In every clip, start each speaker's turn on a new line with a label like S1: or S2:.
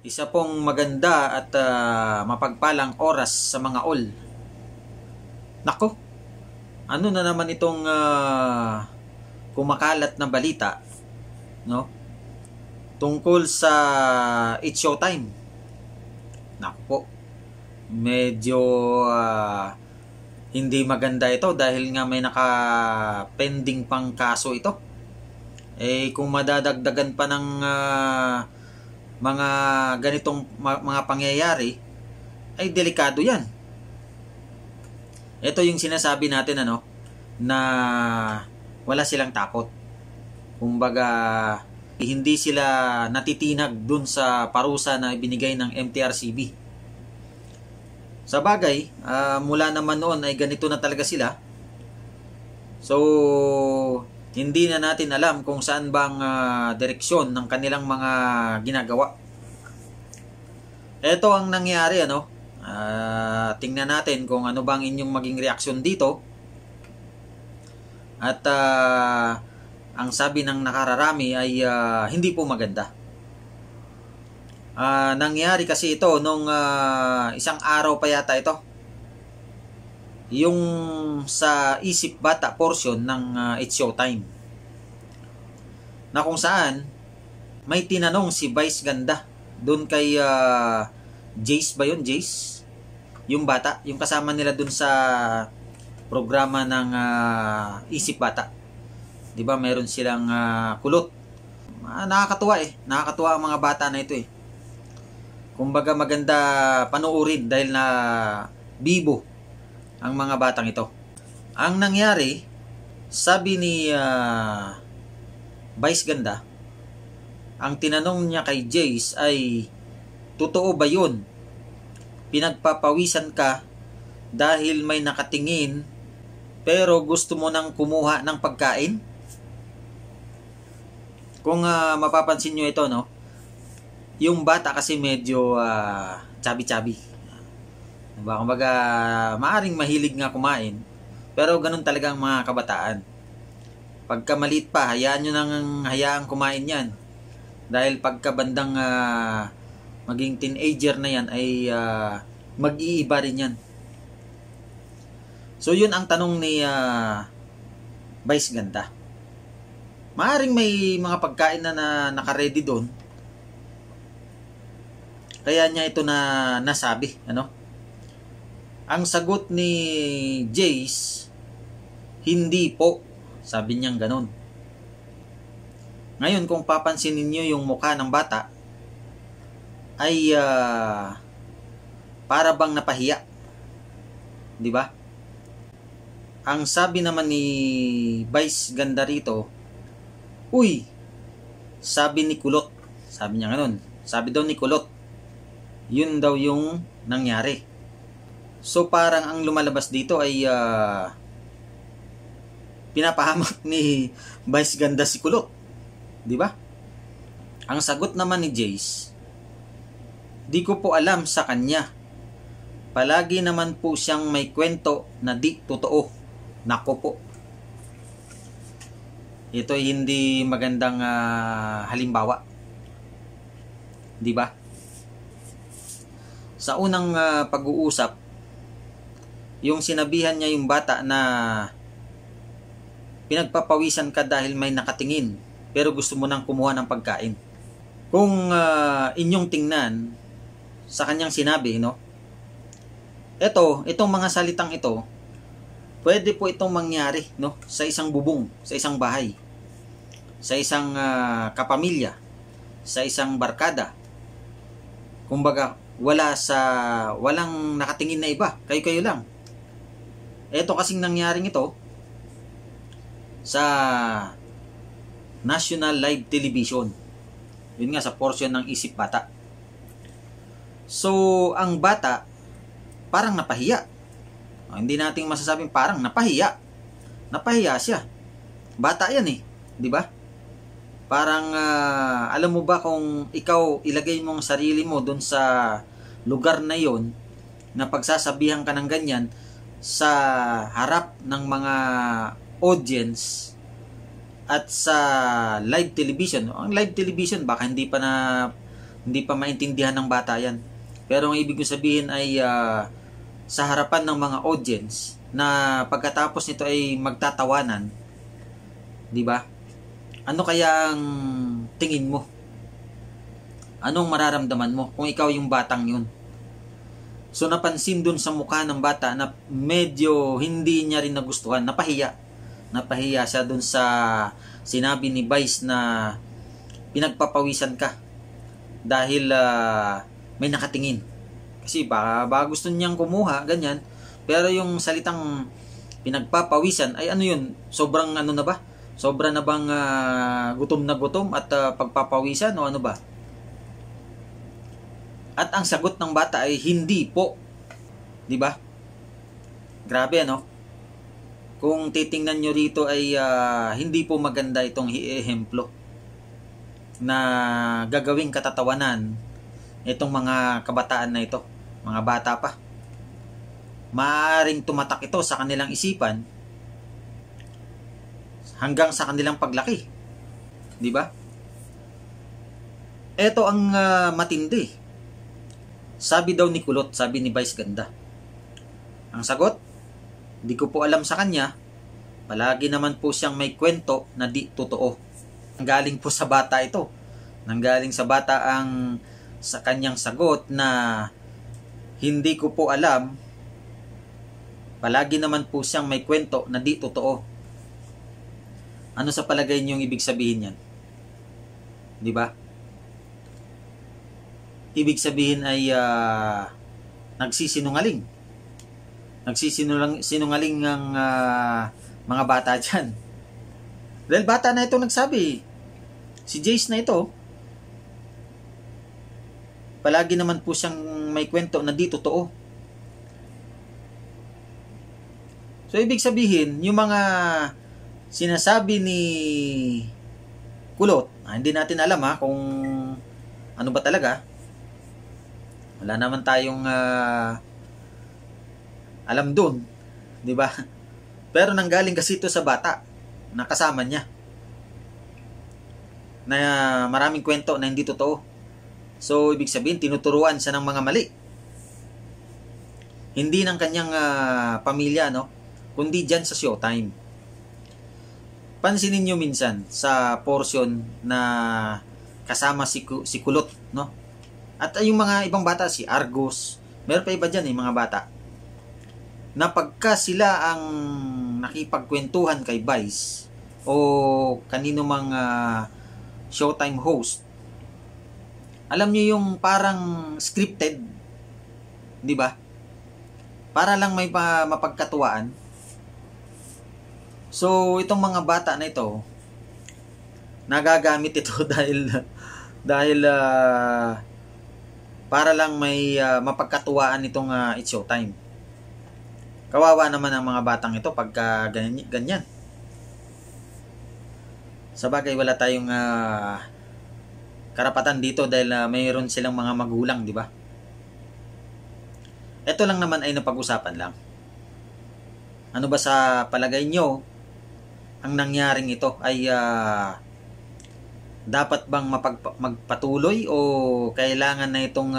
S1: Isa pong maganda at mapagpalang oras sa mga all. Nako, ano na naman itong kumakalat na balita, no? Tungkol sa It's Showtime. Nako po, medyo hindi maganda ito dahil nga may naka-pending pang kaso ito. Kung madadagdagan pa ng mga ganitong mga pangyayari, ay delikado yan. Ito yung sinasabi natin na wala silang takot. Kumbaga, hindi sila natitinag dun sa parusa na ibinigay ng MTRCB. Sa bagay, mula naman noon ay ganito na talaga sila. So, hindi na natin alam kung saan bang direksyon ng kanilang mga ginagawa. Ito ang nangyari, tingnan natin kung ano bang inyong maging reaksyon dito. At ang sabi ng nakararami ay hindi po maganda. Nangyari kasi ito nung isang araw pa yata ito. Yung sa Isip Bata portion ng It's Showtime. Na kung saan may tinanong si Vice Ganda doon kay Jace ba yun? Jace? Yung bata, yung kasama nila doon sa programa ng Isip Bata. 'Di ba? Meron silang kulot. Nakakatuwa Nakakatuwa ang mga bata na ito Kumbaga maganda panoorin dahil na bibo ang mga batang ito. Ang nangyari, sabi ni Vice Ganda, ang tinanong niya kay Jace ay, totoo ba yun? Pinagpapawisan ka dahil may nakatingin pero gusto mo nang kumuha ng pagkain? Kung mapapansin nyo ito, yung bata kasi medyo chubby-chubby. Diba? Kumbaga, maaring mahilig nga kumain, pero ganun talaga ang mga kabataan. Pagka maliit pa, hayaan kumain yan. Dahil pagka bandang maging teenager na yan, ay mag-iiba rin yan. So, yun ang tanong ni Vice Ganda. Maaring may mga pagkain na naka-ready doon. Kaya niya ito na nasabi, Ang sagot ni Jace, hindi po. Sabi niyang ganun. Ngayon, kung papansinin niyo yung mukha ng bata, ay para bang napahiya. 'Di ba? Ang sabi naman ni Vice Ganda rito, uy, sabi ni Kulot. Sabi niya ganun. Sabi daw ni Kulot, yun daw yung nangyari. So parang ang lumalabas dito ay pinapahamak ni Vice Ganda si Kulot. 'Di ba? Ang sagot naman ni Jace, di ko po alam sa kanya. Palagi naman po siyang may kwento na di totoo. Nako po. Ito ay hindi magandang halimbawa. 'Di ba? Sa unang pag-uusap, yung sinabihan niya yung bata na pinagpapawisan ka dahil may nakatingin pero gusto mo nang kumuha ng pagkain. Kung inyong tingnan sa kanyang sinabi, itong mga salitang ito, pwede po itong mangyari, sa isang bubong, sa isang bahay, sa isang kapamilya, sa isang barkada. Kumbaga, walang nakatingin na iba, kayo-kayo lang. Ito kasing nangyaring ito sa National Live Television. Yun nga, sa portion ng Isip Bata. So, ang bata parang napahiya. Hindi nating masasabing parang napahiya. Napahiya siya. Bata yan 'di ba? Parang alam mo ba kung ikaw ilagay mo ang sarili mo doon sa lugar na yon na pagsasabihan ka ng ganyan sa harap ng mga audience at sa live television. Ang live television baka hindi pa Hindi pa maintindihan ng bata yan. Pero ang ibig ko sabihin ay sa harapan ng mga audience na pagkatapos nito ay magtatawanan, di ba? Ano kaya ang tingin mo? Anong mararamdaman mo kung ikaw yung batang yun? So napansin dun sa mukha ng bata na medyo hindi niya rin nagustuhan, napahiya. Napahiya siya dun sa sinabi ni Vice na pinagpapawisan ka dahil may nakatingin. Kasi baka gusto niyang kumuha, ganyan. Pero yung salitang pinagpapawisan ay ano yun? Sobrang ano na ba? Sobra na bang gutom na gutom at pagpapawisan o ano ba? At ang sagot ng bata ay hindi po. 'Di ba? Grabe ano? Kung titingnan nyo rito ay hindi po maganda itong ehemplo na gagawing katatawanan itong mga kabataan na ito, mga bata pa. Maaring tumatak ito sa kanilang isipan hanggang sa kanilang paglaki. 'Di ba? Ito ang matindi. Sabi daw ni Kulot, sabi ni Vice Ganda. Ang sagot, di ko po alam sa kanya. Palagi naman po siyang may kwento na di totoo. Nanggaling po sa bata ito. Nanggaling sa bata ang sa kanyang sagot na hindi ko po alam. Palagi naman po siyang may kwento na di totoo. Ano sa palagay niyo yung ibig sabihin yan? Di ba? Ibig sabihin ay nagsisinungaling. Nagsisinungaling ang mga bata dyan. Dahil bata na ito nagsabi. Si Jace na ito, palagi naman po siyang may kwento na di totoo. So, ibig sabihin, yung mga sinasabi ni Kulot, hindi natin alam kung ano ba talaga. Wala naman tayong alam dun, di ba? Pero nanggaling kasi ito sa bata na kasama niya na maraming kwento na hindi totoo. So, ibig sabihin, tinuturuan siya ng mga mali. Hindi ng kanyang pamilya, no? Kundi dyan sa Showtime. Pansinin nyo minsan sa portion na kasama si Kulot, no? At yung mga ibang bata, si Argos, meron pa iba dyan mga bata, na pagka sila ang nakipagkwentuhan kay Vice o kanino mang Showtime host, alam niyo yung parang scripted, di ba? Para lang may mapagkatuwaan. So, itong mga bata na ito, nagagamit ito dahil para lang may mapagkatuwaan itong It's Showtime. Kawawa naman ang mga batang ito pagka ganyan. Sa bagay, wala tayong karapatan dito dahil mayroon silang mga magulang, di ba? Ito lang naman ay napag-usapan lang. Ano ba sa palagay nyo ang nangyaring ito ay dapat bang magpatuloy o kailangan na itong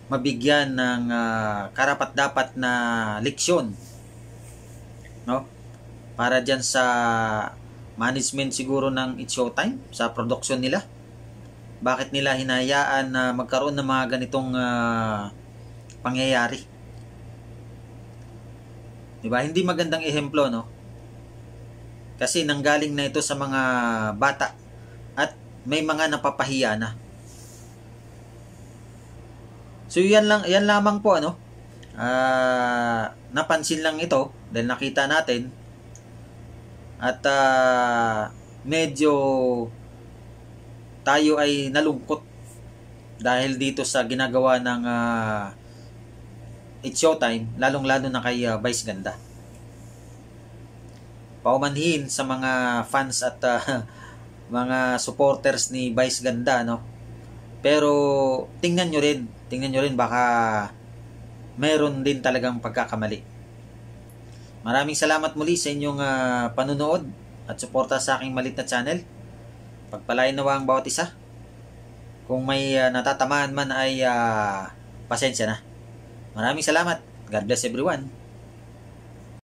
S1: mabigyan ng karapat-dapat na leksyon, no? Para dyan sa management siguro ng It's Showtime, sa production nila. Bakit nila hinayaan na magkaroon ng mga ganitong pangyayari? Diba? Hindi magandang ehemplo, no? Kasi nanggaling na ito sa mga bata at may mga napapahiya na. So yan lamang po napansin lang ito dahil nakita natin at medyo tayo ay nalungkot dahil dito sa ginagawa ng It's Showtime, lalong-lalo na kay Vice Ganda. Paumanhin sa mga fans at mga supporters ni Vice Ganda, no? Pero tingnan nyo rin baka mayroon din talagang pagkakamali. Maraming salamat muli sa inyong panunood at suporta sa aking maliit na channel. Pagpalain nawa ang bawat isa. Kung may natatamaan man ay pasensya na. Maraming salamat. God bless everyone.